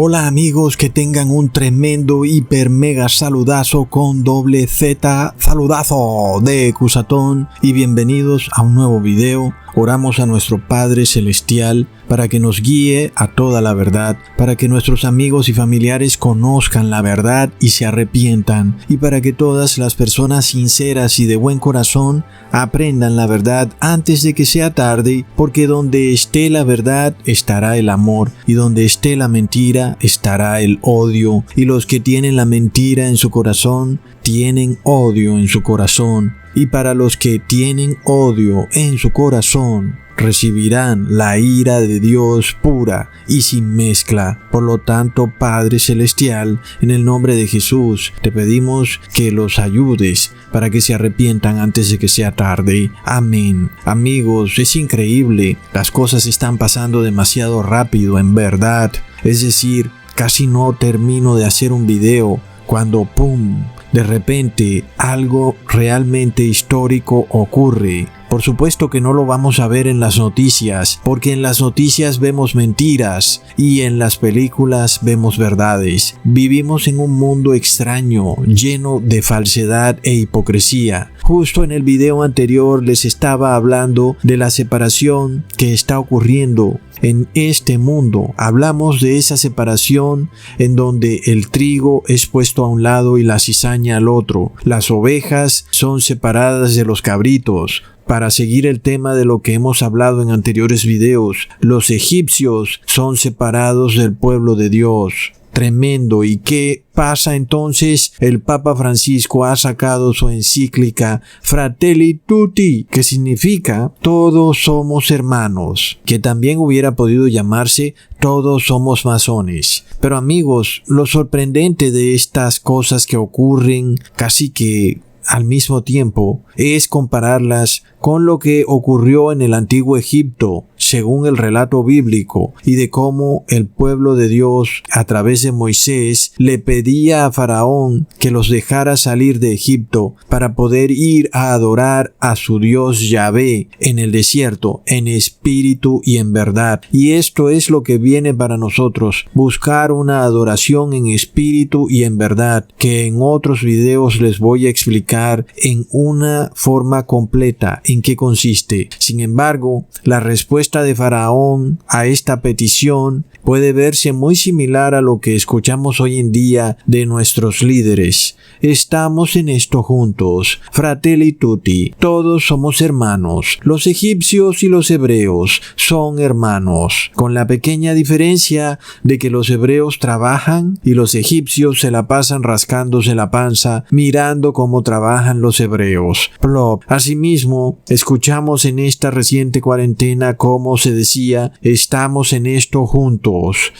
Hola amigos, que tengan un tremendo hiper mega saludazo con doble Z, saludazo de Cusatón y bienvenidos a un nuevo video. Oramos a nuestro Padre Celestial para que nos guíe a toda la verdad, para que nuestros amigos y familiares conozcan la verdad y se arrepientan, y para que todas las personas sinceras y de buen corazón aprendan la verdad antes de que sea tarde, porque donde esté la verdad estará el amor, y donde esté la mentira estará el odio, y los que tienen la mentira en su corazón tienen odio en su corazón. Y para los que tienen odio en su corazón, recibirán la ira de Dios pura y sin mezcla. Por lo tanto, Padre Celestial, en el nombre de Jesús, te pedimos que los ayudes para que se arrepientan antes de que sea tarde. Amén. Amigos, es increíble. Las cosas están pasando demasiado rápido, en verdad. Es decir, casi no termino de hacer un video cuando ¡pum! De repente algo realmente histórico ocurre. Por supuesto que no lo vamos a ver en las noticias, porque en las noticias vemos mentiras y en las películas vemos verdades. Vivimos en un mundo extraño, lleno de falsedad e hipocresía. Justo en el video anterior les estaba hablando de la separación que está ocurriendo en este mundo. Hablamos de esa separación en donde el trigo es puesto a un lado y la cizaña al otro. Las ovejas son separadas de los cabritos. Para seguir el tema de lo que hemos hablado en anteriores videos, los egipcios son separados del pueblo de Dios. Tremendo. ¿Y qué pasa entonces? El Papa Francisco ha sacado su encíclica Fratelli Tutti, que significa todos somos hermanos, que también hubiera podido llamarse todos somos masones. Pero amigos, lo sorprendente de estas cosas que ocurren casi que al mismo tiempo es compararlas con lo que ocurrió en el antiguo Egipto, según el relato bíblico, y de cómo el pueblo de Dios, a través de Moisés, le pedía a Faraón que los dejara salir de Egipto para poder ir a adorar a su Dios Yahvé en el desierto, en espíritu y en verdad. Y esto es lo que viene para nosotros, buscar una adoración en espíritu y en verdad, que en otros videos les voy a explicar en una forma completa en qué consiste. Sin embargo, la respuesta de Faraón a esta petición puede verse muy similar a lo que escuchamos hoy en día de nuestros líderes. Estamos en esto juntos, Fratelli Tutti, todos somos hermanos. Los egipcios y los hebreos son hermanos, con la pequeña diferencia de que los hebreos trabajan y los egipcios se la pasan rascándose la panza mirando cómo trabajan los hebreos. Plop. Asimismo, escuchamos en esta reciente cuarentena cómo se decía, estamos en esto juntos.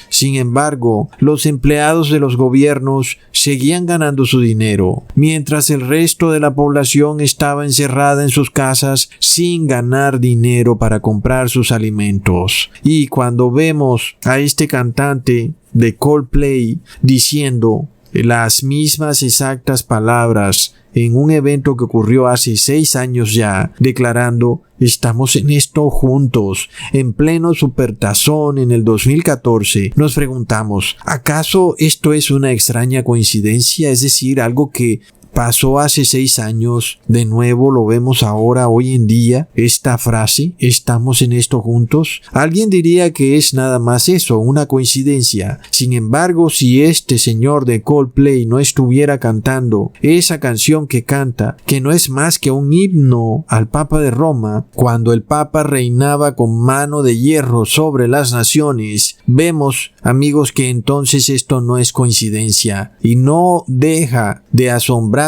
Sin embargo, los empleados de los gobiernos seguían ganando su dinero, mientras el resto de la población estaba encerrada en sus casas sin ganar dinero para comprar sus alimentos. Y cuando vemos a este cantante de Coldplay diciendo las mismas exactas palabras en un evento que ocurrió hace 6 años ya, declarando, estamos en esto juntos, en pleno supertazón en el 2014, nos preguntamos, ¿acaso esto es una extraña coincidencia? Es decir, algo que pasó hace 6 años, de nuevo lo vemos ahora, hoy en día, esta frase, estamos en esto juntos. Alguien diría que es nada más eso, una coincidencia. Sin embargo, si este señor de Coldplay no estuviera cantando esa canción que canta, que no es más que un himno al Papa de Roma, cuando el Papa reinaba con mano de hierro sobre las naciones, vemos, amigos, que entonces esto no es coincidencia, y no deja de asombrar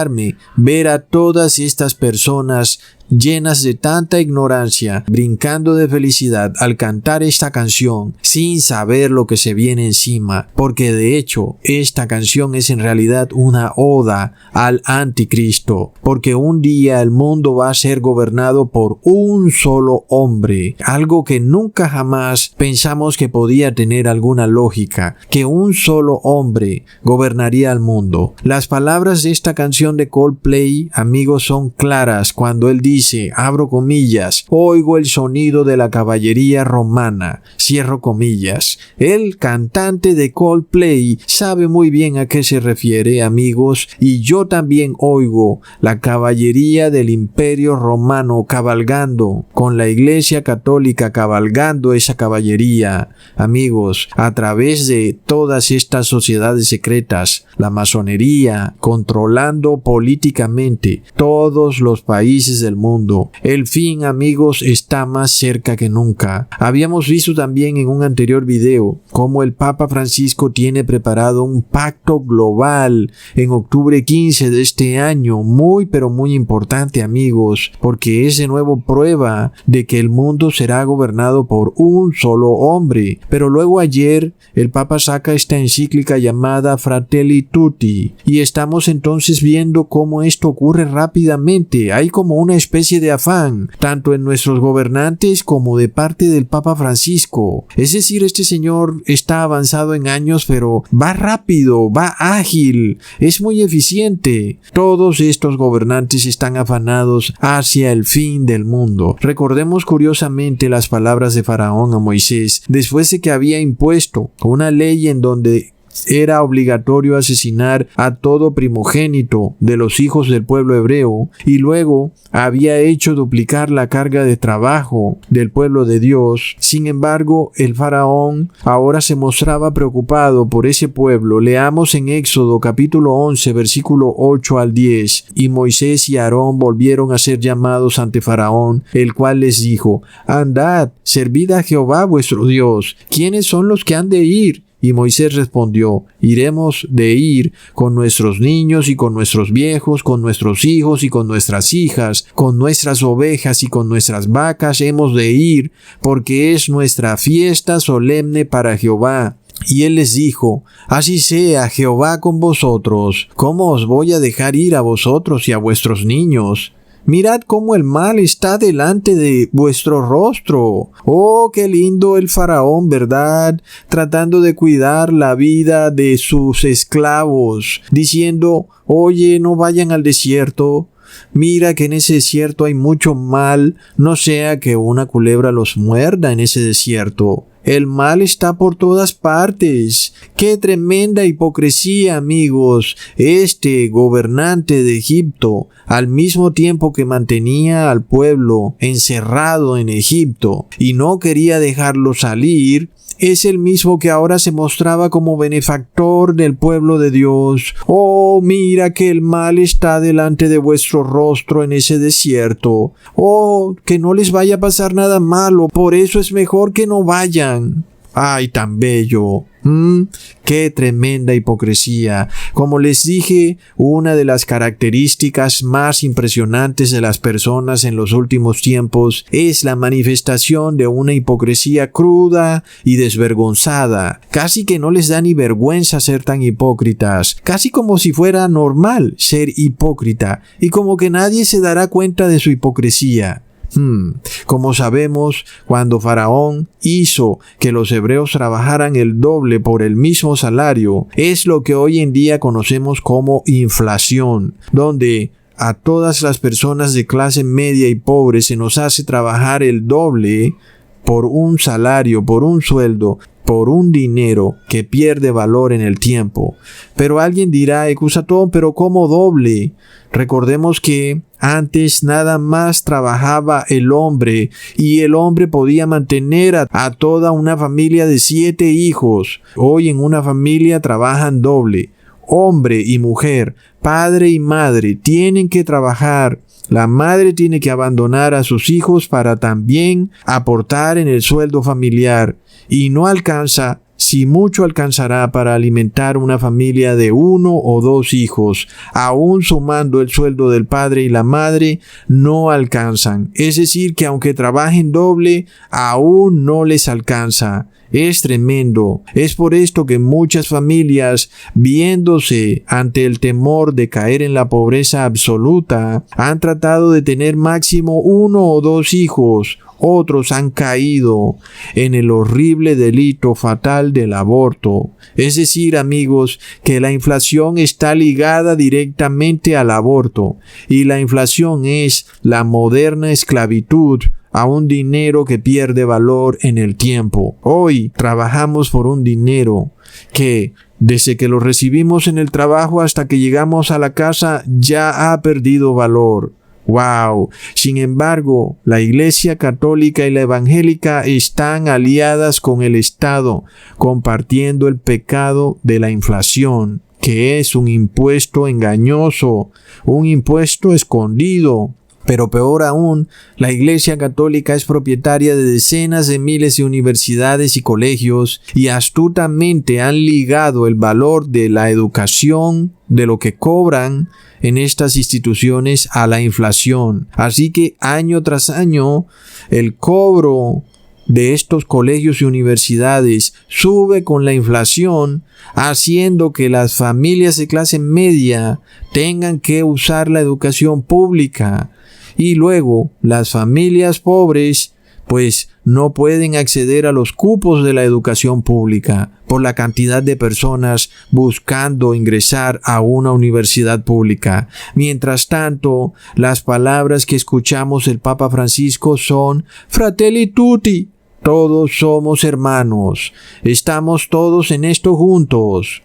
ver a todas estas personas llenas de tanta ignorancia, brincando de felicidad al cantar esta canción sin saber lo que se viene encima, porque de hecho esta canción es en realidad una oda al anticristo, porque un día el mundo va a ser gobernado por un solo hombre, algo que nunca jamás pensamos que podía tener alguna lógica, que un solo hombre gobernaría al mundo. Las palabras de esta canción de Coldplay, amigos, son claras cuando él dice dice, abro comillas, oigo el sonido de la caballería romana, cierro comillas. El cantante de Coldplay sabe muy bien a qué se refiere, amigos, y yo también oigo la caballería del Imperio Romano cabalgando, con la Iglesia Católica cabalgando esa caballería, amigos, a través de todas estas sociedades secretas, la masonería, controlando políticamente todos los países del mundo. El fin, amigos, está más cerca que nunca. Habíamos visto también en un anterior video cómo el Papa Francisco tiene preparado un pacto global en octubre 15 de este año, muy pero muy importante, amigos, porque es de nuevo prueba de que el mundo será gobernado por un solo hombre. Pero luego ayer el Papa saca esta encíclica llamada Fratelli Tutti y estamos entonces viendo cómo esto ocurre rápidamente. Hay como una especie de afán, tanto en nuestros gobernantes como de parte del Papa Francisco. Es decir, este señor está avanzado en años, pero va rápido, va ágil, es muy eficiente. Todos estos gobernantes están afanados hacia el fin del mundo. Recordemos curiosamente las palabras de Faraón a Moisés, después de que había impuesto una ley en donde era obligatorio asesinar a todo primogénito de los hijos del pueblo hebreo, y luego había hecho duplicar la carga de trabajo del pueblo de Dios. Sin embargo, el faraón ahora se mostraba preocupado por ese pueblo. Leamos en Éxodo capítulo 11 versículo 8 al 10. Y Moisés y Aarón volvieron a ser llamados ante Faraón, el cual les dijo: Andad, servid a Jehová vuestro Dios. ¿Quiénes son los que han de ir? Y Moisés respondió: iremos de ir con nuestros niños y con nuestros viejos, con nuestros hijos y con nuestras hijas, con nuestras ovejas y con nuestras vacas hemos de ir, porque es nuestra fiesta solemne para Jehová. Y él les dijo: así sea Jehová con vosotros. ¿Cómo os voy a dejar ir a vosotros y a vuestros niños? Mirad cómo el mal está delante de vuestro rostro. Oh, qué lindo el faraón, ¿verdad? Tratando de cuidar la vida de sus esclavos, diciendo: oye, no vayan al desierto. Mira que en ese desierto hay mucho mal, no sea que una culebra los muerda en ese desierto. El mal está por todas partes. ¡Qué tremenda hipocresía, amigos! Este gobernante de Egipto, al mismo tiempo que mantenía al pueblo encerrado en Egipto y no quería dejarlo salir, es el mismo que ahora se mostraba como benefactor del pueblo de Dios. Oh, mira que el mal está delante de vuestro rostro en ese desierto. Oh, que no les vaya a pasar nada malo, por eso es mejor que no vayan. ¡Ay, tan bello! ¡Qué tremenda hipocresía! Como les dije, una de las características más impresionantes de las personas en los últimos tiempos es la manifestación de una hipocresía cruda y desvergonzada. Casi que no les da ni vergüenza ser tan hipócritas, casi como si fuera normal ser hipócrita, y como que nadie se dará cuenta de su hipocresía. Como sabemos, cuando Faraón hizo que los hebreos trabajaran el doble por el mismo salario, es lo que hoy en día conocemos como inflación, donde a todas las personas de clase media y pobre se nos hace trabajar el doble por un salario, por un sueldo, por un dinero que pierde valor en el tiempo. Pero alguien dirá: Ecusatón, ¿pero cómo doble? Recordemos que antes nada más trabajaba el hombre y el hombre podía mantener a toda una familia de 7 hijos. Hoy en una familia trabajan doble. Hombre y mujer, padre y madre tienen que trabajar. La madre tiene que abandonar a sus hijos para también aportar en el sueldo familiar. Y no alcanza, si mucho alcanzará para alimentar una familia de 1 o 2 hijos. Aún sumando el sueldo del padre y la madre, no alcanzan. Es decir, que aunque trabajen doble, aún no les alcanza. Es tremendo. Es por esto que muchas familias, viéndose ante el temor de caer en la pobreza absoluta, han tratado de tener máximo 1 o 2 hijos, Otros han caído en el horrible delito fatal del aborto. Es decir, amigos, que la inflación está ligada directamente al aborto, y la inflación es la moderna esclavitud a un dinero que pierde valor en el tiempo. Hoy trabajamos por un dinero que, desde que lo recibimos en el trabajo hasta que llegamos a la casa, ya ha perdido valor. ¡Wow! Sin embargo, la Iglesia Católica y la Evangélica están aliadas con el Estado, compartiendo el pecado de la inflación, que es un impuesto engañoso, un impuesto escondido. Pero peor aún, la Iglesia Católica es propietaria de decenas de miles de universidades y colegios, y astutamente han ligado el valor de la educación, de lo que cobran en estas instituciones, a la inflación. Así que año tras año el cobro de estos colegios y universidades sube con la inflación, haciendo que las familias de clase media tengan que usar la educación pública, y luego las familias pobres pues no pueden acceder a los cupos de la educación pública por la cantidad de personas buscando ingresar a una universidad pública. Mientras tanto, las palabras que escuchamos del Papa Francisco son Fratelli Tutti. Todos somos hermanos, estamos todos en esto juntos.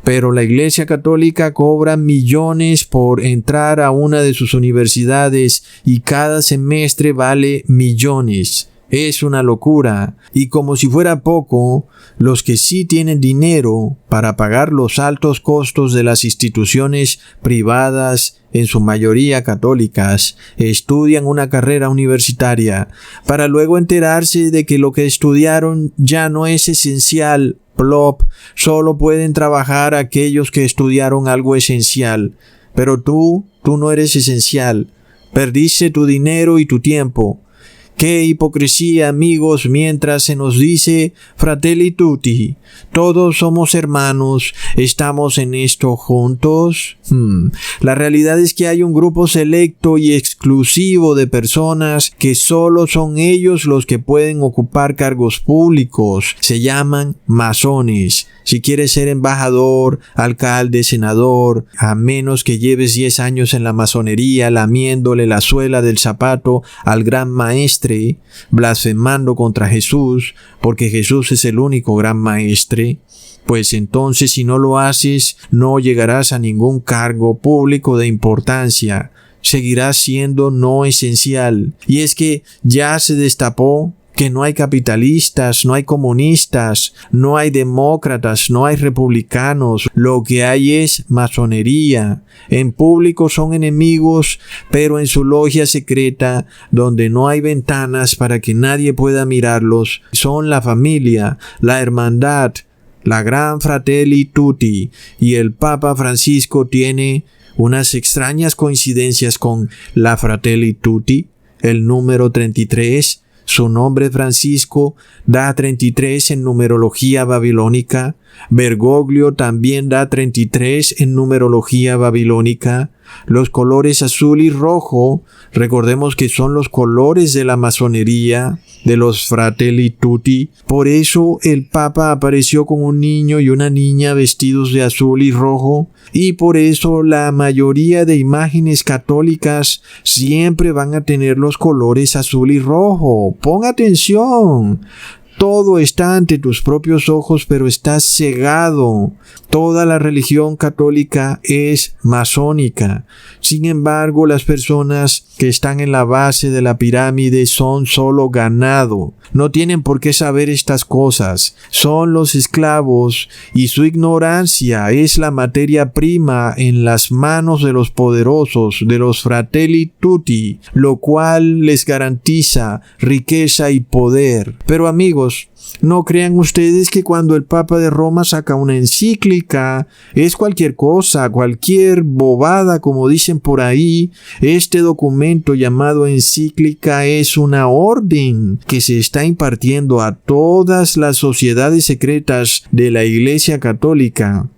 Pero la Iglesia Católica cobra millones por entrar a una de sus universidades y cada semestre vale millones. Es una locura. Y como si fuera poco, los que sí tienen dinero para pagar los altos costos de las instituciones privadas, en su mayoría católicas, estudian una carrera universitaria para luego enterarse de que lo que estudiaron ya no es esencial. Plop, solo pueden trabajar aquellos que estudiaron algo esencial. Pero tú no eres esencial. Perdiste tu dinero y tu tiempo. ¡Qué hipocresía, amigos!, mientras se nos dice Fratelli Tutti, todos somos hermanos, ¿estamos en esto juntos? La realidad es que hay un grupo selecto y exclusivo de personas que solo son ellos los que pueden ocupar cargos públicos. Se llaman masones. Si quieres ser embajador, alcalde, senador, a menos que lleves 10 años en la masonería lamiéndole la suela del zapato al gran maestre, blasfemando contra Jesús, porque Jesús es el único gran maestre, pues entonces si no lo haces, no llegarás a ningún cargo público de importancia. Seguirás siendo no esencial. Y es que ya se destapó que no hay capitalistas, no hay comunistas, no hay demócratas, no hay republicanos. Lo que hay es masonería. En público son enemigos, pero en su logia secreta, donde no hay ventanas para que nadie pueda mirarlos, son la familia, la hermandad, la gran Fratelli Tutti. Y el Papa Francisco tiene unas extrañas coincidencias con la Fratelli Tutti, el número 33. Su nombre Francisco da 33 en numerología babilónica. Bergoglio también da 33 en numerología babilónica. Los colores azul y rojo, recordemos que son los colores de la masonería, de los Fratelli Tutti. Por eso el Papa apareció con un niño y una niña vestidos de azul y rojo, y por eso la mayoría de imágenes católicas siempre van a tener los colores azul y rojo. Pon atención. Todo está ante tus propios ojos, pero estás cegado. Toda la religión católica es masónica. Sin embargo, las personas que están en la base de la pirámide son solo ganado. No tienen por qué saber estas cosas. Son los esclavos y su ignorancia es la materia prima en las manos de los poderosos, de los Fratelli Tutti, lo cual les garantiza riqueza y poder. Pero amigos, no crean ustedes que cuando el Papa de Roma saca una encíclica es cualquier cosa, cualquier bobada como dicen por ahí. Este documento llamado encíclica es una orden que se está impartiendo a todas las sociedades secretas de la Iglesia Católica.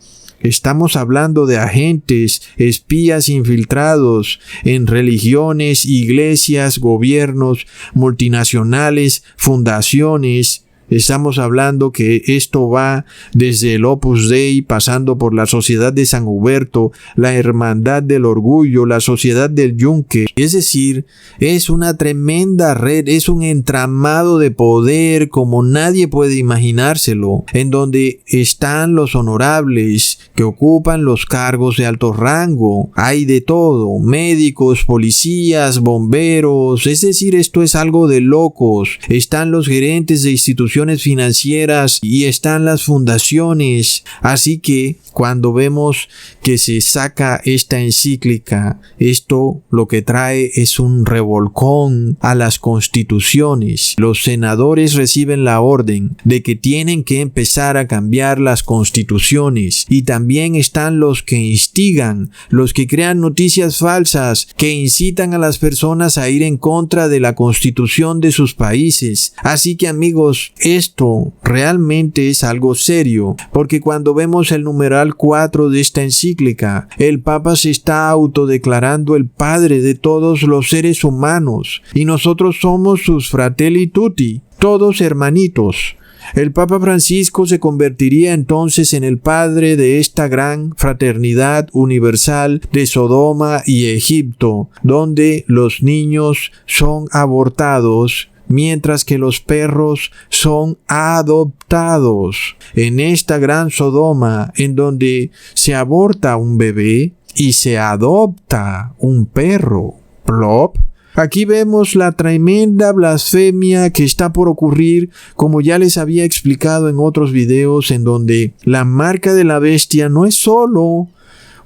Estamos hablando de agentes, espías infiltrados en religiones, iglesias, gobiernos, multinacionales, fundaciones. Estamos hablando que esto va desde el Opus Dei, pasando por la Sociedad de San Huberto, la Hermandad del Orgullo, la Sociedad del Yunque. Es decir, es una tremenda red, es un entramado de poder como nadie puede imaginárselo, en donde están los honorables que ocupan los cargos de alto rango. Hay de todo, médicos, policías, bomberos, es decir, esto es algo de locos. Están los gerentes de instituciones financieras y están las fundaciones. Así que cuando vemos que se saca esta encíclica, esto lo que trae es un revolcón a las constituciones. Los senadores reciben la orden de que tienen que empezar a cambiar las constituciones, y también están los que instigan, los que crean noticias falsas, que incitan a las personas a ir en contra de la constitución de sus países. Así que, amigos, esto realmente es algo serio, porque cuando vemos el numeral 4 de esta encíclica, el Papa se está autodeclarando el Padre de todos los seres humanos, y nosotros somos sus fratelli tutti, todos hermanitos. El Papa Francisco se convertiría entonces en el padre de esta gran fraternidad universal de Sodoma y Egipto, donde los niños son abortados, mientras que los perros son adoptados. En esta gran Sodoma, en donde se aborta un bebé y se adopta un perro. Plop. Aquí vemos la tremenda blasfemia que está por ocurrir, como ya les había explicado en otros videos, en donde la marca de la bestia no es solo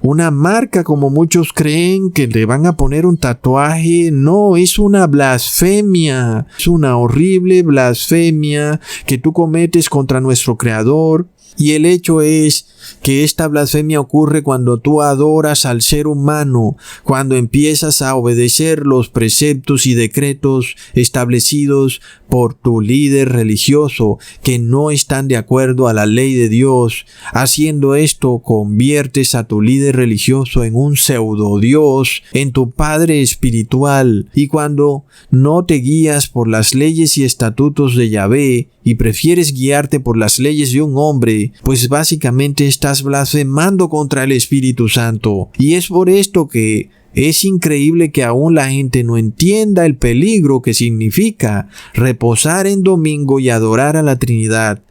una marca como muchos creen que le van a poner un tatuaje. No, es una blasfemia. Es una horrible blasfemia que tú cometes contra nuestro Creador. Y el hecho es que esta blasfemia ocurre cuando tú adoras al ser humano, cuando empiezas a obedecer los preceptos y decretos establecidos por tu líder religioso, que no están de acuerdo a la ley de Dios. Haciendo esto, conviertes a tu líder religioso en un pseudo Dios, en tu padre espiritual. Y cuando no te guías por las leyes y estatutos de Yahvé y prefieres guiarte por las leyes de un hombre, pues básicamente estás blasfemando contra el Espíritu Santo. Y es por esto que es increíble que aún la gente no entienda el peligro que significa reposar en domingo y adorar a la Trinidad,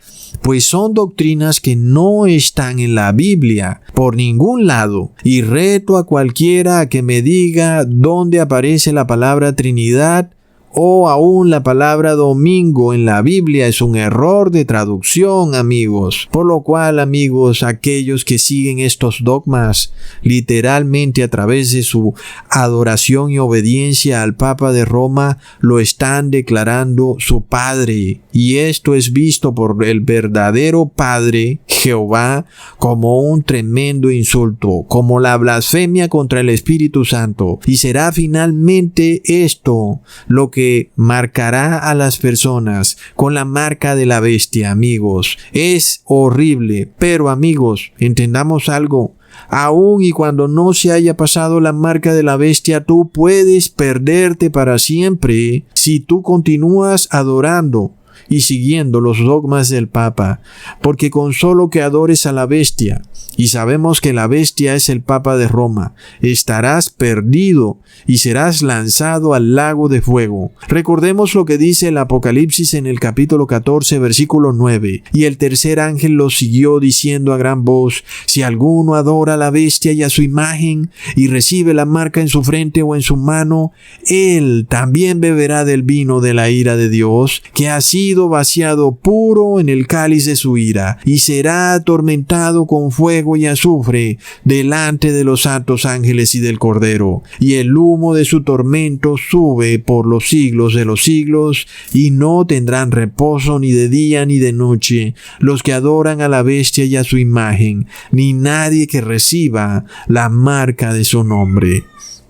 pues son doctrinas que no están en la Biblia por ningún lado. Y reto a cualquiera a que me diga dónde aparece la palabra Trinidad o aún la palabra domingo en la Biblia. Es un error de traducción, amigos. Por lo cual, amigos, aquellos que siguen estos dogmas literalmente a través de su adoración y obediencia al Papa de Roma, lo están declarando su Padre. Y esto es visto por el verdadero Padre, Jehová, como un tremendo insulto, como la blasfemia contra el Espíritu Santo. Y será finalmente esto lo que marcará a las personas con la marca de la bestia, amigos. Es horrible, pero amigos, entendamos algo. Aún y cuando no se haya pasado la marca de la bestia, tú puedes perderte para siempre si tú continúas adorando y siguiendo los dogmas del Papa, porque con solo que adores a la bestia, y sabemos que la bestia es el Papa de Roma, estarás perdido y serás lanzado al lago de fuego. Recordemos lo que dice el Apocalipsis en el capítulo 14, versículo 9. Y el tercer ángel los siguió diciendo a gran voz: si alguno adora a la bestia y a su imagen, y recibe la marca en su frente o en su mano, él también beberá del vino de la ira de Dios, que ha sido vaciado puro en el cáliz de su ira, y será atormentado con fuego y azufre delante de los santos ángeles y del Cordero. Y el humo de su tormento sube por los siglos de los siglos, y no tendrán reposo ni de día ni de noche los que adoran a la bestia y a su imagen, ni nadie que reciba la marca de su nombre.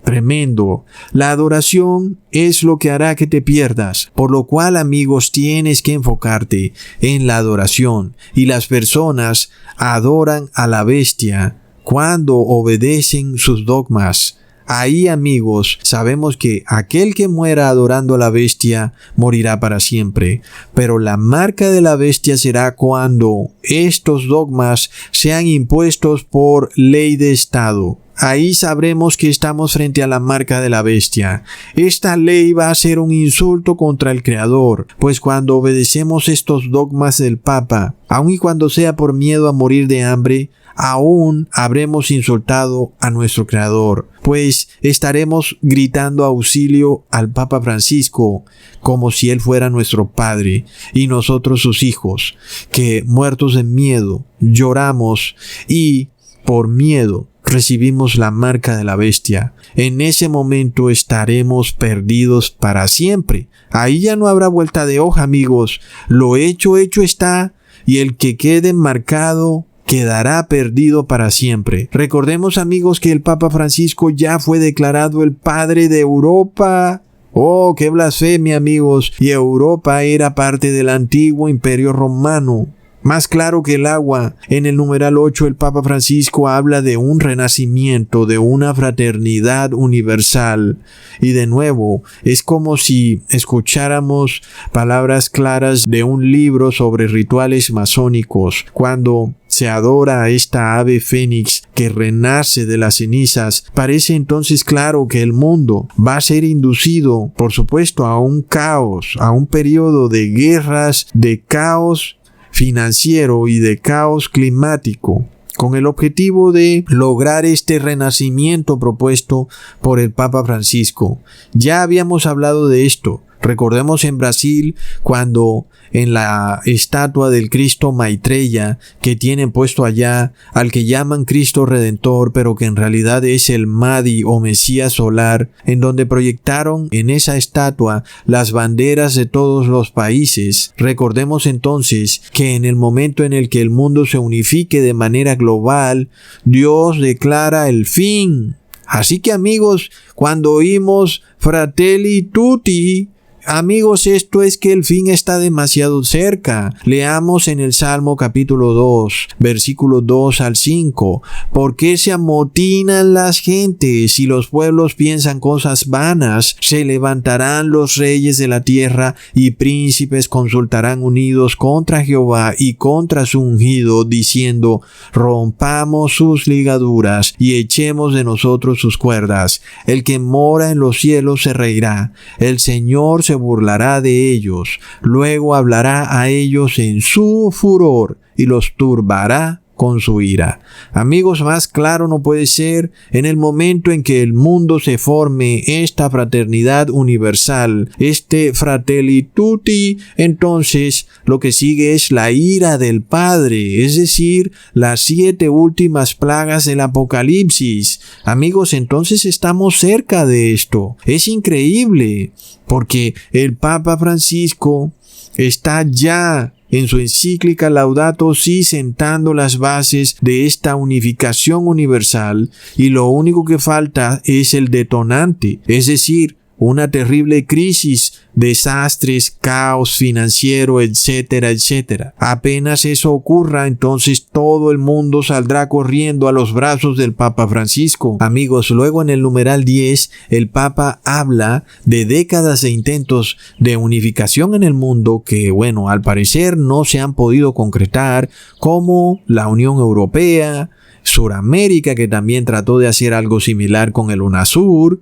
Tremendo. La adoración es lo que hará que te pierdas, por lo cual, amigos, tienes que enfocarte en la adoración. Y las personas adoran a la bestia cuando obedecen sus dogmas. Ahí, amigos, sabemos que aquel que muera adorando a la bestia morirá para siempre, pero la marca de la bestia será cuando estos dogmas sean impuestos por ley de Estado. Ahí sabremos que estamos frente a la marca de la bestia. Esta ley va a ser un insulto contra el Creador, pues cuando obedecemos estos dogmas del Papa, aun y cuando sea por miedo a morir de hambre, aún habremos insultado a nuestro Creador, pues estaremos gritando auxilio al Papa Francisco como si él fuera nuestro Padre y nosotros sus hijos, que muertos de miedo lloramos y por miedo recibimos la marca de la bestia. En ese momento estaremos perdidos para siempre. Ahí ya no habrá vuelta de hoja, amigos. Lo hecho está, y el que quede marcado quedará perdido para siempre. Recordemos, amigos, que el Papa Francisco ya fue declarado el Padre de Europa. ¡Oh, qué blasfemia, amigos! Y Europa era parte del antiguo Imperio Romano. Más claro que el agua, en el numeral 8 el Papa Francisco habla de un renacimiento, de una fraternidad universal. Y de nuevo, es como si escucháramos palabras claras de un libro sobre rituales masónicos. Cuando se adora a esta ave fénix que renace de las cenizas, parece entonces claro que el mundo va a ser inducido, por supuesto, a un caos, a un periodo de guerras, de caos financiero y de caos climático, con el objetivo de lograr este renacimiento propuesto por el Papa Francisco. Ya habíamos hablado de esto. Recordemos en Brasil cuando en la estatua del Cristo Maitreya que tienen puesto allá al que llaman Cristo Redentor, pero que en realidad es el Mahdi o Mesías solar, en donde proyectaron en esa estatua las banderas de todos los países. Recordemos entonces que en el momento en el que el mundo se unifique de manera global, Dios declara el fin. Así que, amigos, cuando oímos Fratelli Tutti, amigos, esto es que el fin está demasiado cerca. Leamos en el Salmo capítulo 2, versículos 2 al 5. ¿Por qué se amotinan las gentes y los pueblos piensan cosas vanas? Se levantarán los reyes de la tierra y príncipes consultarán unidos contra Jehová y contra su ungido, diciendo: rompamos sus ligaduras y echemos de nosotros sus cuerdas. El que mora en los cielos se reirá. El Señor se burlará de ellos, luego hablará a ellos en su furor y los turbará con su ira. Amigos, más claro no puede ser. En el momento en que el mundo se forme esta fraternidad universal, este Fratelli Tutti, entonces lo que sigue es la ira del Padre, es decir, las 7 últimas plagas del Apocalipsis. Amigos, entonces estamos cerca de esto. Es increíble, porque el Papa Francisco está ya en su encíclica Laudato Si sentando las bases de esta unificación universal, y lo único que falta es el detonante, es decir, una terrible crisis, desastres, caos financiero, etcétera, etcétera. Apenas eso ocurra, entonces todo el mundo saldrá corriendo a los brazos del Papa Francisco. Amigos, luego en el numeral 10, el Papa habla de décadas de intentos de unificación en el mundo que, bueno, al parecer no se han podido concretar, como la Unión Europea, Suramérica, que también trató de hacer algo similar con el UNASUR.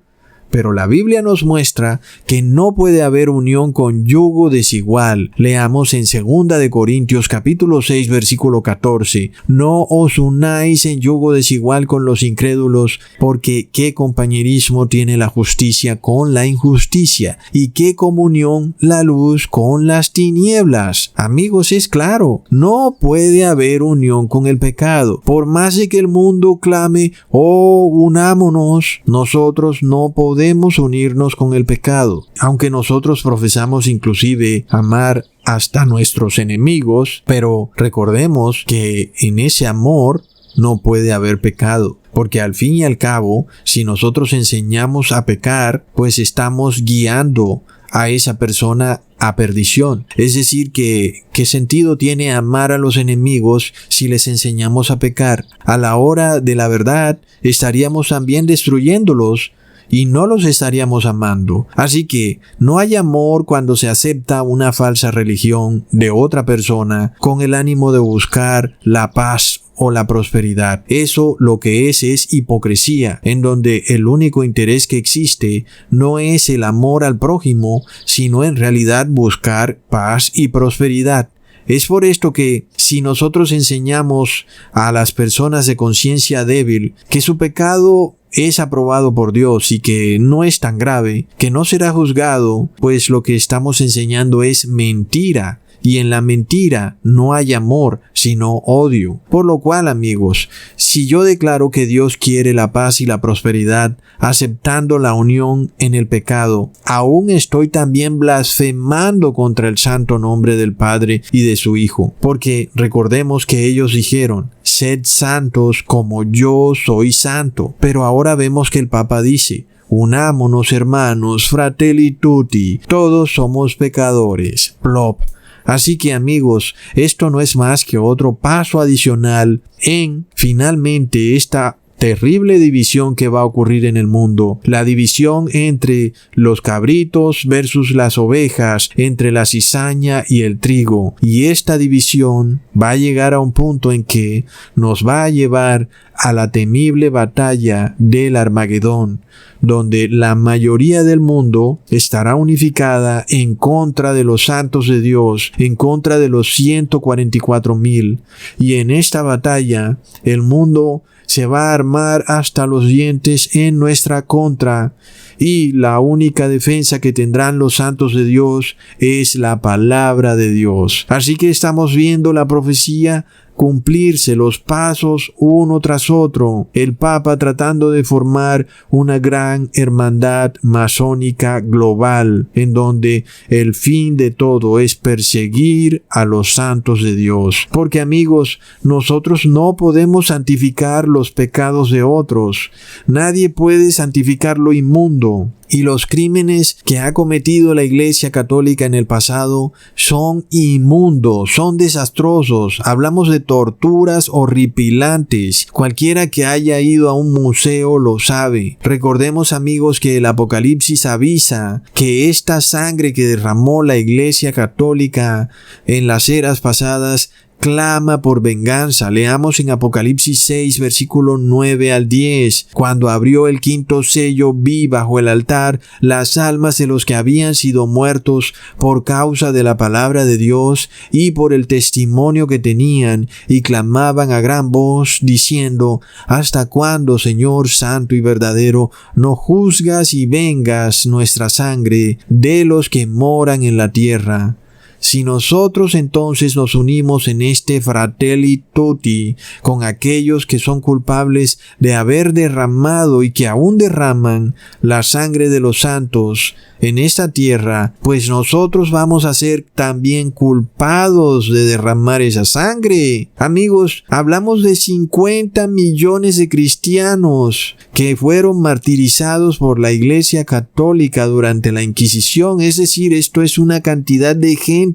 Pero la Biblia nos muestra que no puede haber unión con yugo desigual. Leamos en 2 de Corintios capítulo 6 versículo 14. No os unáis en yugo desigual con los incrédulos, porque qué compañerismo tiene la justicia con la injusticia, y qué comunión la luz con las tinieblas. Amigos, es claro, no puede haber unión con el pecado. Por más de que el mundo clame: oh, unámonos, nosotros no podemos unirnos con el pecado. Aunque nosotros profesamos inclusive amar hasta nuestros enemigos, pero recordemos que en ese amor no puede haber pecado. Porque al fin y al cabo, si nosotros enseñamos a pecar, pues estamos guiando a esa persona a perdición. Es decir, ¿qué sentido tiene amar a los enemigos si les enseñamos a pecar? A la hora de la verdad, estaríamos también destruyéndolos y no los estaríamos amando. Así que no hay amor cuando se acepta una falsa religión de otra persona con el ánimo de buscar la paz o la prosperidad. Eso lo que es hipocresía, en donde el único interés que existe no es el amor al prójimo, sino en realidad buscar paz y prosperidad. Es por esto que si nosotros enseñamos a las personas de conciencia débil que su pecado es aprobado por Dios y que no es tan grave, que no será juzgado, pues lo que estamos enseñando es mentira. Y en la mentira no hay amor, sino odio. Por lo cual, amigos, si yo declaro que Dios quiere la paz y la prosperidad, aceptando la unión en el pecado, aún estoy también blasfemando contra el santo nombre del Padre y de su Hijo. Porque recordemos que ellos dijeron, sed santos como yo soy santo. Pero ahora vemos que el Papa dice, unámonos hermanos, fratelli tutti, todos somos pecadores. Plop. Así que amigos, esto no es más que otro paso adicional en finalmente esta terrible división que va a ocurrir en el mundo, la división entre los cabritos versus las ovejas, entre la cizaña y el trigo. Y esta división va a llegar a un punto en que nos va a llevar a la temible batalla del Armagedón, donde la mayoría del mundo estará unificada en contra de los santos de Dios, en contra de los 144,000. Y en esta batalla, el mundo se va a armar hasta los dientes en nuestra contra. Y la única defensa que tendrán los santos de Dios es la palabra de Dios. Así que estamos viendo la profecía cumplirse, los pasos uno tras otro. El Papa tratando de formar una gran hermandad masónica global, en donde el fin de todo es perseguir a los santos de Dios. Porque amigos, nosotros no podemos santificar los pecados de otros. Nadie puede santificar lo inmundo. Y los crímenes que ha cometido la Iglesia Católica en el pasado son inmundos, son desastrosos. Hablamos de torturas horripilantes. Cualquiera que haya ido a un museo lo sabe. Recordemos, amigos, que el Apocalipsis avisa que esta sangre que derramó la Iglesia Católica en las eras pasadas clama por venganza. Leamos en Apocalipsis 6, versículo 9 al 10. Cuando abrió el quinto sello, vi bajo el altar las almas de los que habían sido muertos por causa de la palabra de Dios y por el testimonio que tenían, y clamaban a gran voz, diciendo, ¿hasta cuándo, Señor santo y verdadero, no juzgas y vengas nuestra sangre de los que moran en la tierra? Si nosotros entonces nos unimos en este fratelli tutti con aquellos que son culpables de haber derramado y que aún derraman la sangre de los santos en esta tierra, pues nosotros vamos a ser también culpados de derramar esa sangre. Amigos, hablamos de 50 millones de cristianos que fueron martirizados por la Iglesia Católica durante la Inquisición. Es decir, esto es una cantidad de gente,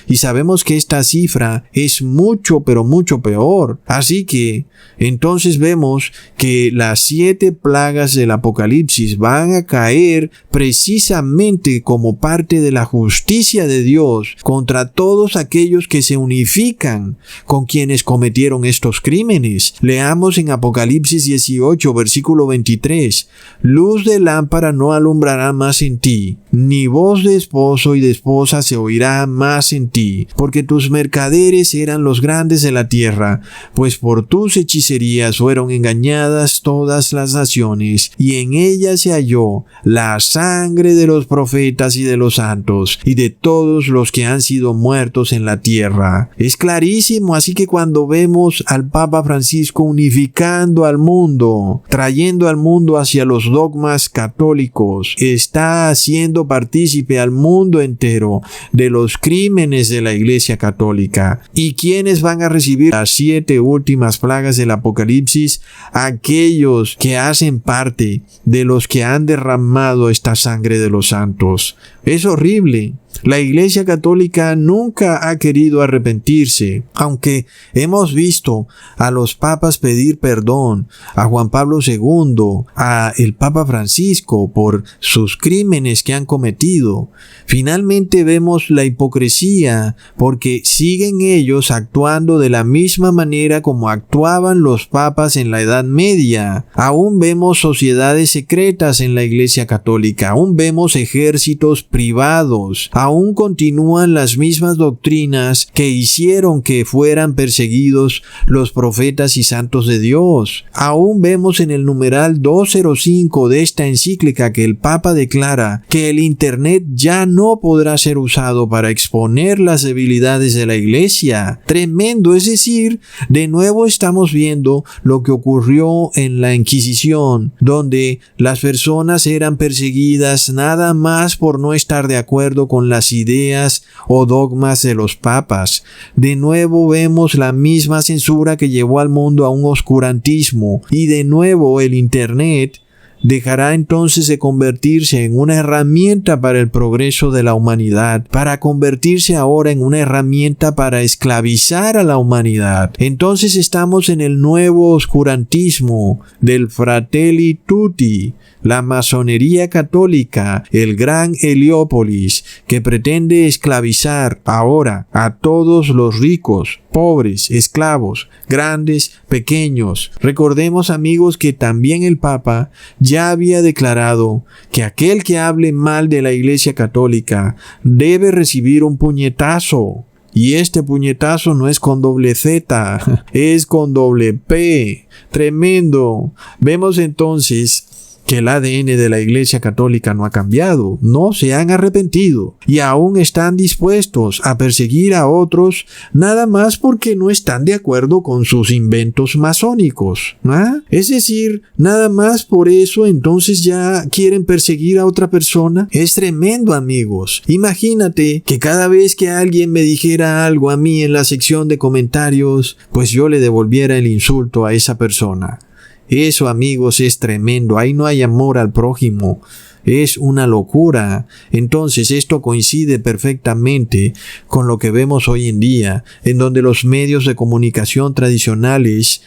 y sabemos que esta cifra es mucho, pero mucho peor. Así que entonces vemos que las 7 plagas del Apocalipsis van a caer precisamente como parte de la justicia de Dios contra todos aquellos que se unifican con quienes cometieron estos crímenes. Leamos en Apocalipsis 18, versículo 23. Luz de lámpara no alumbrará más en ti, ni voz de esposo y de esposa se oirá más en ti, porque tus mercaderes eran los grandes de la tierra, pues por tus hechicerías fueron engañadas todas las naciones, y en ellas se halló la sangre de los profetas y de los santos, y de todos los que han sido muertos en la tierra. Es clarísimo, así que cuando vemos al Papa Francisco unificando al mundo, trayendo al mundo hacia los dogmas católicos, está haciendo partícipe al mundo entero de los los crímenes de la Iglesia Católica. ¿Y quiénes van a recibir las 7 últimas plagas del Apocalipsis? Aquellos que hacen parte de los que han derramado esta sangre de los santos. Es horrible. La Iglesia Católica nunca ha querido arrepentirse, aunque hemos visto a los papas pedir perdón, a Juan Pablo II, a el Papa Francisco por sus crímenes que han cometido. Finalmente vemos la hipocresía porque siguen ellos actuando de la misma manera como actuaban los papas en la Edad Media. Aún vemos sociedades secretas en la Iglesia Católica, aún vemos ejércitos privados, aún continúan las mismas doctrinas que hicieron que fueran perseguidos los profetas y santos de Dios. Aún vemos en el numeral 205 de esta encíclica que el Papa declara que el Internet ya no podrá ser usado para exponer las debilidades de la Iglesia. Tremendo, es decir, de nuevo estamos viendo lo que ocurrió en la Inquisición, donde las personas eran perseguidas nada más por no estar de acuerdo con las ideas o dogmas de los papas. De nuevo vemos la misma censura que llevó al mundo a un oscurantismo, y de nuevo el Internet dejará entonces de convertirse en una herramienta para el progreso de la humanidad, para convertirse ahora en una herramienta para esclavizar a la humanidad. Entonces estamos en el nuevo oscurantismo del Fratelli Tutti, la masonería católica, el gran Heliópolis, que pretende esclavizar ahora a todos los ricos, pobres, esclavos, grandes, pequeños. Recordemos, amigos, que también el Papa ya había declarado que aquel que hable mal de la Iglesia Católica debe recibir un puñetazo. Y este puñetazo no es con doble Z, es con doble P. Tremendo. Vemos entonces que el ADN de la Iglesia Católica no ha cambiado, no se han arrepentido y aún están dispuestos a perseguir a otros nada más porque no están de acuerdo con sus inventos masónicos, ¿ah? Es decir, nada más por eso entonces ya quieren perseguir a otra persona. Es tremendo, amigos. Imagínate que cada vez que alguien me dijera algo a mí en la sección de comentarios, pues yo le devolviera el insulto a esa persona. Eso, amigos, es tremendo. Ahí no hay amor al prójimo. Es una locura. Entonces esto coincide perfectamente con lo que vemos hoy en día, en donde los medios de comunicación tradicionales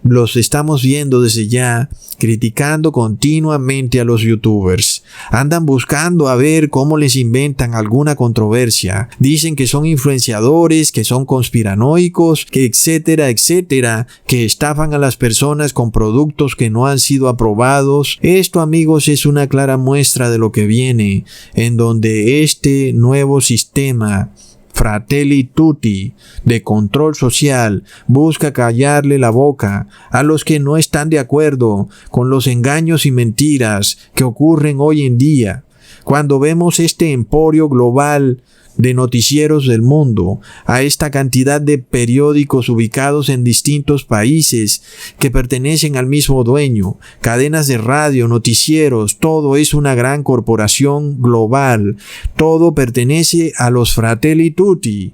los estamos viendo desde ya, criticando continuamente a los youtubers. Andan buscando a ver cómo les inventan alguna controversia. Dicen que son influenciadores, que son conspiranoicos, que etcétera, etcétera, que estafan a las personas con productos que no han sido aprobados. Esto, amigos, es una clara muestra de lo que viene, en donde este nuevo sistema Fratelli Tutti de control social busca callarle la boca a los que no están de acuerdo con los engaños y mentiras que ocurren hoy en día. Cuando vemos este emporio global de noticieros del mundo, a esta cantidad de periódicos ubicados en distintos países que pertenecen al mismo dueño, cadenas de radio, noticieros, todo es una gran corporación global, todo pertenece a los Fratelli Tutti.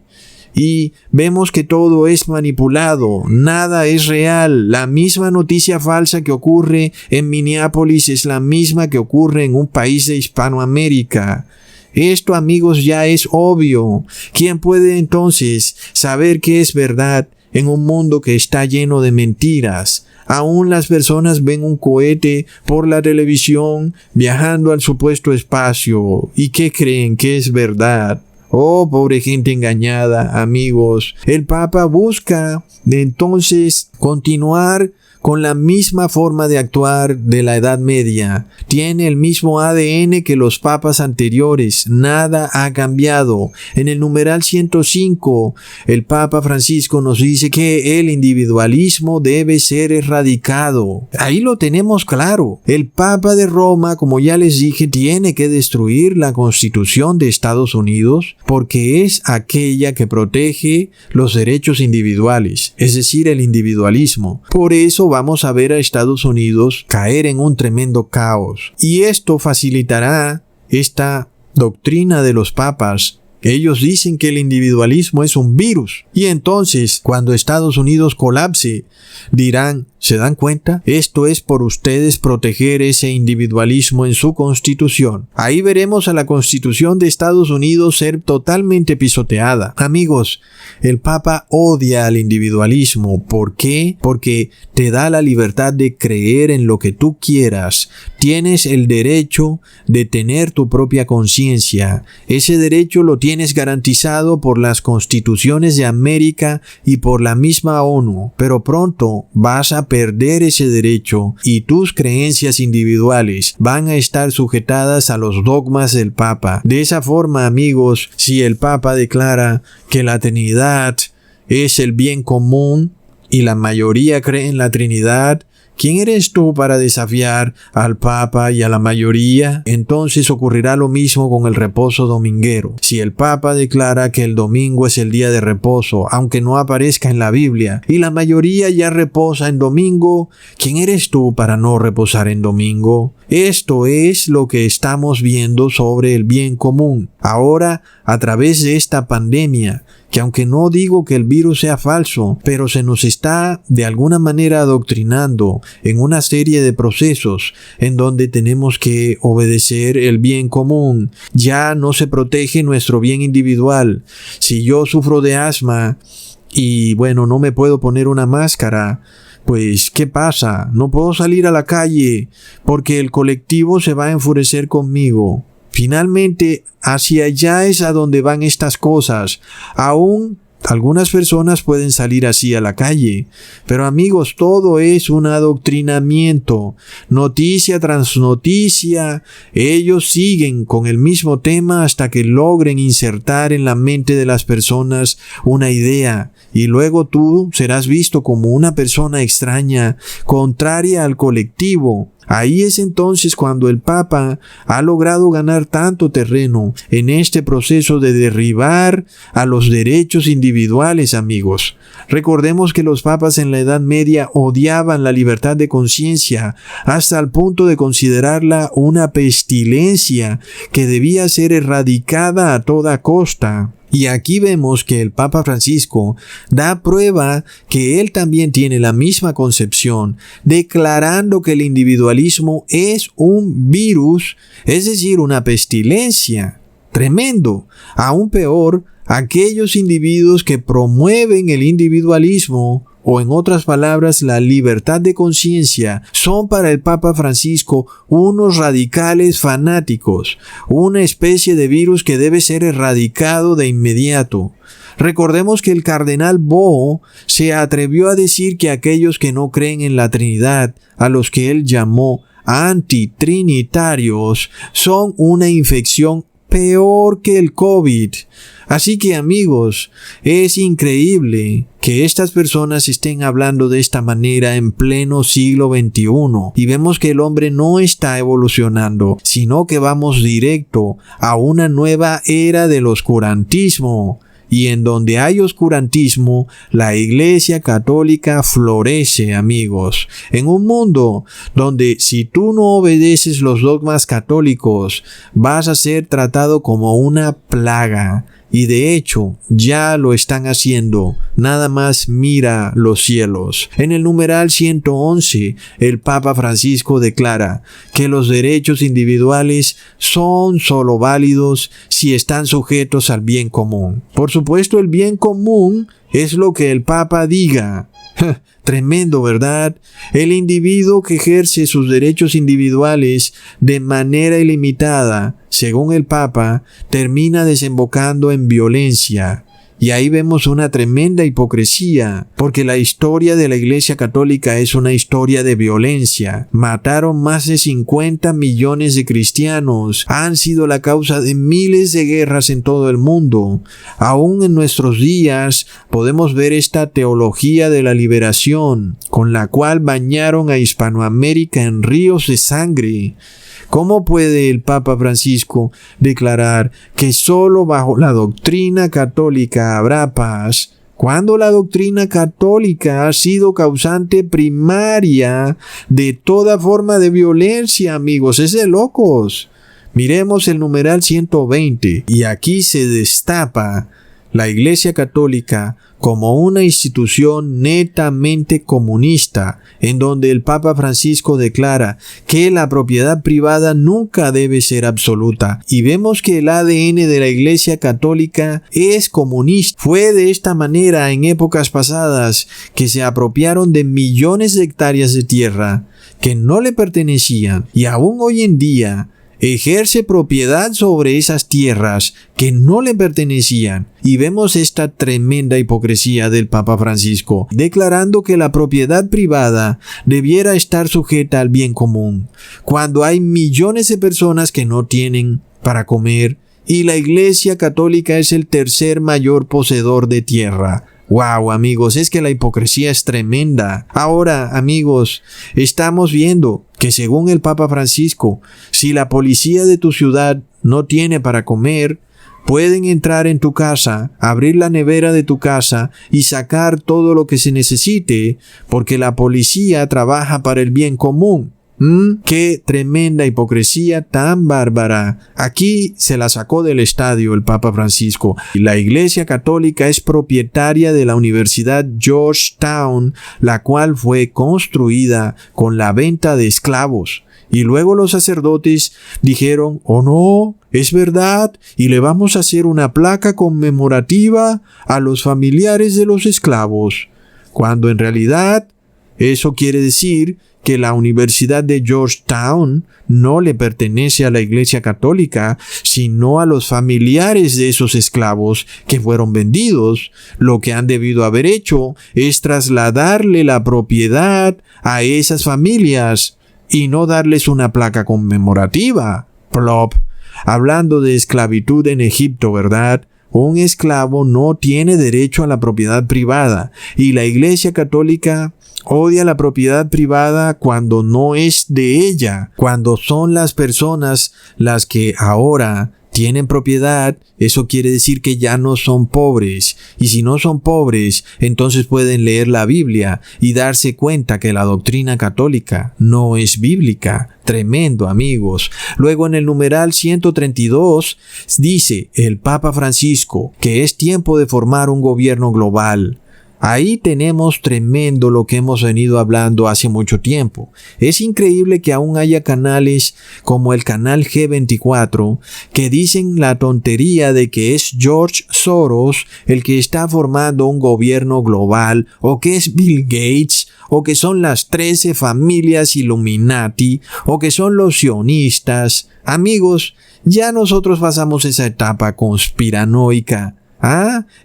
Y vemos que todo es manipulado, nada es real. La misma noticia falsa que ocurre en Minneapolis es la misma que ocurre en un país de Hispanoamérica. Esto, amigos, ya es obvio. ¿Quién puede entonces saber qué es verdad en un mundo que está lleno de mentiras? Aún las personas ven un cohete por la televisión viajando al supuesto espacio. ¿Y qué creen que es verdad? Oh, pobre gente engañada, amigos. El Papa busca entonces continuar con la misma forma de actuar de la Edad Media. Tiene el mismo ADN que los papas anteriores. Nada ha cambiado. En el numeral 105, el Papa Francisco nos dice que el individualismo debe ser erradicado. Ahí lo tenemos claro. El Papa de Roma, como ya les dije, tiene que destruir la Constitución de Estados Unidos porque es aquella que protege los derechos individuales, es decir, el individualismo. Por eso vamos a ver a Estados Unidos caer en un tremendo caos. Y esto facilitará esta doctrina de los papas Ellos dicen que el individualismo es un virus. Y entonces, cuando Estados Unidos colapse, dirán, ¿se dan cuenta? Esto es por ustedes proteger ese individualismo en su constitución. Ahí veremos a la constitución de Estados Unidos ser totalmente pisoteada. Amigos, el Papa odia al individualismo. ¿Por qué? Porque te da la libertad de creer en lo que tú quieras. Tienes el derecho de tener tu propia conciencia. Ese derecho lo tienes garantizado por las constituciones de América y por la misma ONU. Pero pronto vas a perder ese derecho y tus creencias individuales van a estar sujetadas a los dogmas del Papa. De esa forma, amigos, si el Papa declara que la Trinidad es el bien común y la mayoría cree en la Trinidad, ¿quién eres tú para desafiar al Papa y a la mayoría? Entonces ocurrirá lo mismo con el reposo dominguero. Si el Papa declara que el domingo es el día de reposo, aunque no aparezca en la Biblia, y la mayoría ya reposa en domingo, ¿quién eres tú para no reposar en domingo? Esto es lo que estamos viendo sobre el bien común. Ahora, a través de esta pandemia, que aunque no digo que el virus sea falso, pero se nos está de alguna manera adoctrinando en una serie de procesos en donde tenemos que obedecer el bien común. Ya no se protege nuestro bien individual. Si yo sufro de asma y no me puedo poner una máscara, pues, ¿qué pasa? No puedo salir a la calle porque el colectivo se va a enfurecer conmigo. Finalmente, hacia allá es a donde van estas cosas. Aún algunas personas pueden salir así a la calle, pero amigos, todo es un adoctrinamiento. Noticia tras noticia, ellos siguen con el mismo tema hasta que logren insertar en la mente de las personas una idea, y luego tú serás visto como una persona extraña, contraria al colectivo. Ahí es entonces cuando el Papa ha logrado ganar tanto terreno en este proceso de derribar a los derechos individuales, amigos. Recordemos que los papas en la Edad Media odiaban la libertad de conciencia hasta el punto de considerarla una pestilencia que debía ser erradicada a toda costa. Y aquí vemos que el Papa Francisco da prueba que él también tiene la misma concepción, declarando que el individualismo es un virus, es decir, una pestilencia. Tremendo. Aún peor, aquellos individuos que promueven el individualismo, o en otras palabras, la libertad de conciencia, son para el Papa Francisco unos radicales fanáticos, una especie de virus que debe ser erradicado de inmediato. Recordemos que el cardenal Bo se atrevió a decir que aquellos que no creen en la Trinidad, a los que él llamó antitrinitarios, son una infección peor que el COVID. Así que, amigos, es increíble que estas personas estén hablando de esta manera en pleno siglo XXI, y vemos que el hombre no está evolucionando, sino que vamos directo a una nueva era del oscurantismo. Y en donde hay oscurantismo, la Iglesia Católica florece, amigos. En un mundo donde si tú no obedeces los dogmas católicos, vas a ser tratado como una plaga. Y de hecho, ya lo están haciendo. Nada más mira los cielos. En el numeral 111, el Papa Francisco declara que los derechos individuales son solo válidos si están sujetos al bien común. Por supuesto, el bien común es lo que el Papa diga. Tremendo, ¿verdad? El individuo que ejerce sus derechos individuales de manera ilimitada, según el Papa, termina desembocando en violencia. Y ahí vemos una tremenda hipocresía, porque la historia de la Iglesia Católica es una historia de violencia. Mataron más de 50 millones de cristianos, han sido la causa de miles de guerras en todo el mundo. Aún en nuestros días podemos ver esta teología de la liberación, con la cual bañaron a Hispanoamérica en ríos de sangre. ¿Cómo puede el Papa Francisco declarar que solo bajo la doctrina católica habrá paz, cuando la doctrina católica ha sido causante primaria de toda forma de violencia, amigos? Es de locos. Miremos el numeral 120 y aquí se destapa la Iglesia Católica como una institución netamente comunista, en donde el Papa Francisco declara que la propiedad privada nunca debe ser absoluta. Y vemos que el ADN de la Iglesia Católica es comunista. Fue de esta manera en épocas pasadas que se apropiaron de millones de hectáreas de tierra que no le pertenecían, y aún hoy en día ejerce propiedad sobre esas tierras que no le pertenecían. Y vemos esta tremenda hipocresía del Papa Francisco, declarando que la propiedad privada debiera estar sujeta al bien común, cuando hay millones de personas que no tienen para comer, y la Iglesia Católica es el tercer mayor poseedor de tierra. Wow, amigos, es que la hipocresía es tremenda. Ahora, amigos, estamos viendo que según el Papa Francisco, si la policía de tu ciudad no tiene para comer, pueden entrar en tu casa, abrir la nevera de tu casa y sacar todo lo que se necesite, porque la policía trabaja para el bien común. ¡Qué tremenda hipocresía tan bárbara! Aquí se la sacó del estadio el Papa Francisco. La Iglesia Católica es propietaria de la Universidad Georgetown, la cual fue construida con la venta de esclavos. Y luego los sacerdotes dijeron, oh no, es verdad, y le vamos a hacer una placa conmemorativa a los familiares de los esclavos. Cuando en realidad eso quiere decir que la Universidad de Georgetown no le pertenece a la Iglesia Católica, sino a los familiares de esos esclavos que fueron vendidos. Lo que han debido haber hecho es trasladarle la propiedad a esas familias y no darles una placa conmemorativa. Plop. Hablando de esclavitud en Egipto, ¿verdad? Un esclavo no tiene derecho a la propiedad privada, y la Iglesia Católica odia la propiedad privada cuando no es de ella. Cuando son las personas las que ahora tienen propiedad, eso quiere decir que ya no son pobres. Y si no son pobres, entonces pueden leer la Biblia y darse cuenta que la doctrina católica no es bíblica. Tremendo, amigos. Luego en el numeral 132 dice el Papa Francisco que es tiempo de formar un gobierno global. Ahí tenemos tremendo lo que hemos venido hablando hace mucho tiempo. Es increíble que aún haya canales como el canal G24 que dicen la tontería de que es George Soros el que está formando un gobierno global, o que es Bill Gates, o que son las 13 familias Illuminati, o que son los sionistas. Amigos, ya nosotros pasamos esa etapa conspiranoica.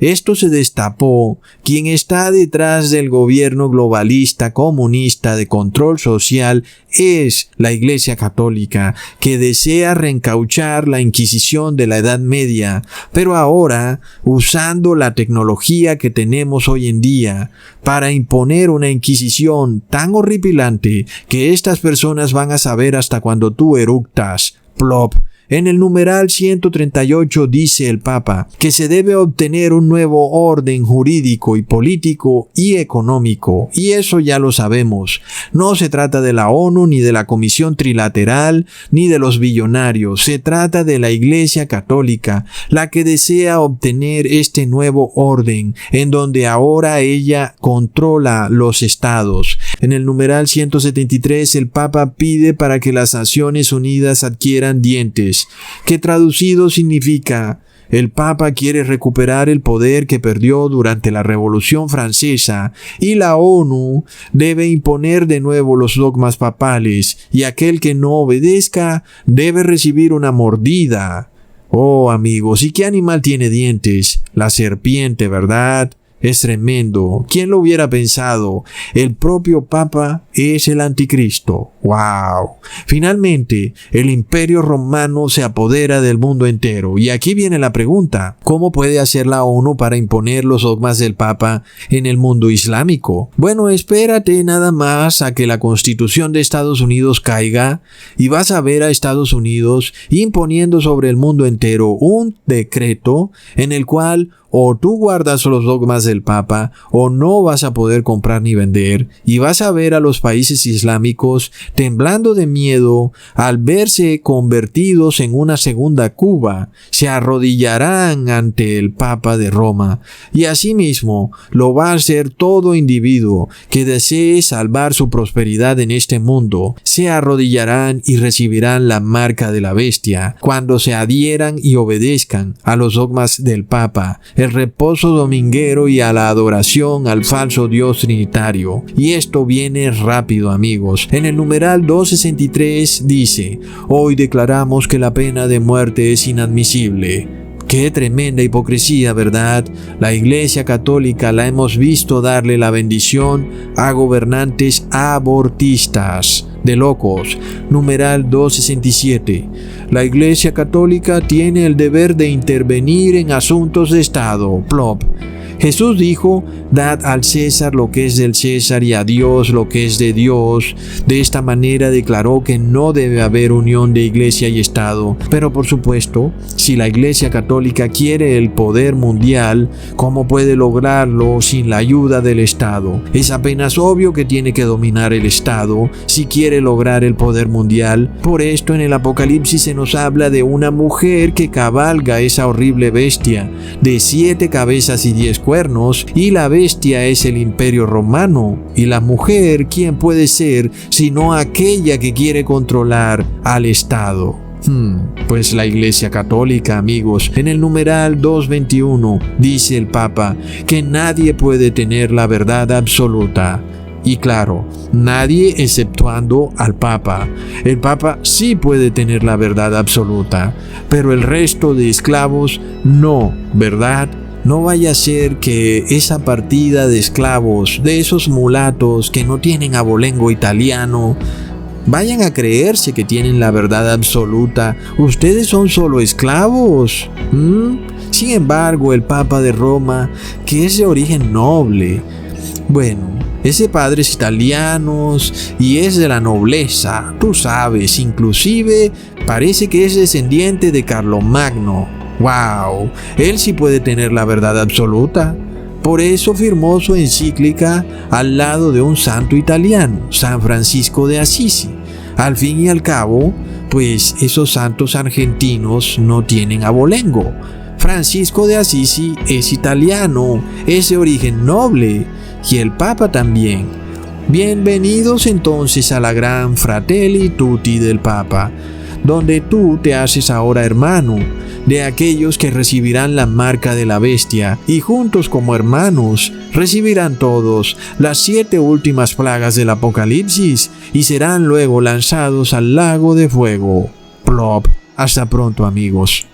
Esto se destapó. Quien está detrás del gobierno globalista comunista de control social es la Iglesia Católica, que desea reencauchar la Inquisición de la Edad Media, pero ahora usando la tecnología que tenemos hoy en día para imponer una Inquisición tan horripilante que estas personas van a saber hasta cuando tú eructas. Plop. En el numeral 138 dice el Papa que se debe obtener un nuevo orden jurídico y político y económico, y eso ya lo sabemos. No se trata de la ONU, ni de la Comisión Trilateral, ni de los billonarios. Se trata de la Iglesia Católica, la que desea obtener este nuevo orden, en donde ahora ella controla los estados. En el numeral 173 el Papa pide para que las Naciones Unidas adquieran dientes, que traducido significa: el Papa quiere recuperar el poder que perdió durante la Revolución Francesa, y la ONU debe imponer de nuevo los dogmas papales, y aquel que no obedezca debe recibir una mordida. Oh, amigos, ¿y qué animal tiene dientes? La serpiente, ¿verdad? Es tremendo. ¿Quién lo hubiera pensado? El propio Papa es el anticristo. ¡Wow! Finalmente, el Imperio Romano se apodera del mundo entero. Y aquí viene la pregunta: ¿cómo puede hacer la ONU para imponer los dogmas del Papa en el mundo islámico? Bueno, espérate nada más a que la Constitución de Estados Unidos caiga y vas a ver a Estados Unidos imponiendo sobre el mundo entero un decreto en el cual o tú guardas los dogmas del Papa o no vas a poder comprar ni vender, y vas a ver a los países islámicos temblando de miedo al verse convertidos en una segunda Cuba. Se arrodillarán ante el Papa de Roma, y asimismo lo va a hacer todo individuo que desee salvar su prosperidad en este mundo. Se arrodillarán y recibirán la marca de la bestia cuando se adhieran y obedezcan a los dogmas del Papa, el reposo dominguero y a la adoración al falso Dios trinitario. Y esto viene rápido, amigos. En el numeral 263 dice: hoy declaramos que la pena de muerte es inadmisible. Qué tremenda hipocresía, ¿verdad? La Iglesia Católica la hemos visto darle la bendición a gobernantes abortistas. De locos. Numeral 267. La Iglesia Católica tiene el deber de intervenir en asuntos de Estado. Plop. Jesús dijo: dad al César lo que es del César y a Dios lo que es de Dios. De esta manera declaró que no debe haber unión de Iglesia y Estado. Pero por supuesto, si la Iglesia Católica quiere el poder mundial, ¿cómo puede lograrlo sin la ayuda del Estado? Es apenas obvio que tiene que dominar el Estado si quiere lograr el poder mundial. Por esto en el Apocalipsis se nos habla de una mujer que cabalga esa horrible bestia, de 7 cabezas y 10 cuernos, y la bestia es el Imperio Romano. Y la mujer, ¿quién puede ser sino aquella que quiere controlar al Estado? Pues la Iglesia Católica, amigos. En el numeral 221 dice el Papa que nadie puede tener la verdad absoluta. Y claro, nadie exceptuando al Papa. El Papa sí puede tener la verdad absoluta, pero el resto de esclavos no, ¿verdad? No vaya a ser que esa partida de esclavos, de esos mulatos que no tienen abolengo italiano, vayan a creerse que tienen la verdad absoluta. Ustedes son solo esclavos. Sin embargo, el Papa de Roma, que es de origen noble, bueno, ese padre es italiano y es de la nobleza, tú sabes, inclusive parece que es descendiente de Carlomagno. ¡Wow! Él sí puede tener la verdad absoluta. Por eso firmó su encíclica al lado de un santo italiano, San Francisco de Asís. Al fin y al cabo, pues esos santos argentinos no tienen abolengo. Francisco de Asís es italiano, es de origen noble, y el Papa también. Bienvenidos entonces a la gran Fratelli Tutti del Papa, donde tú te haces ahora hermano de aquellos que recibirán la marca de la bestia, y juntos como hermanos recibirán todos las 7 últimas plagas del Apocalipsis y serán luego lanzados al lago de fuego. Plop. Hasta pronto, amigos.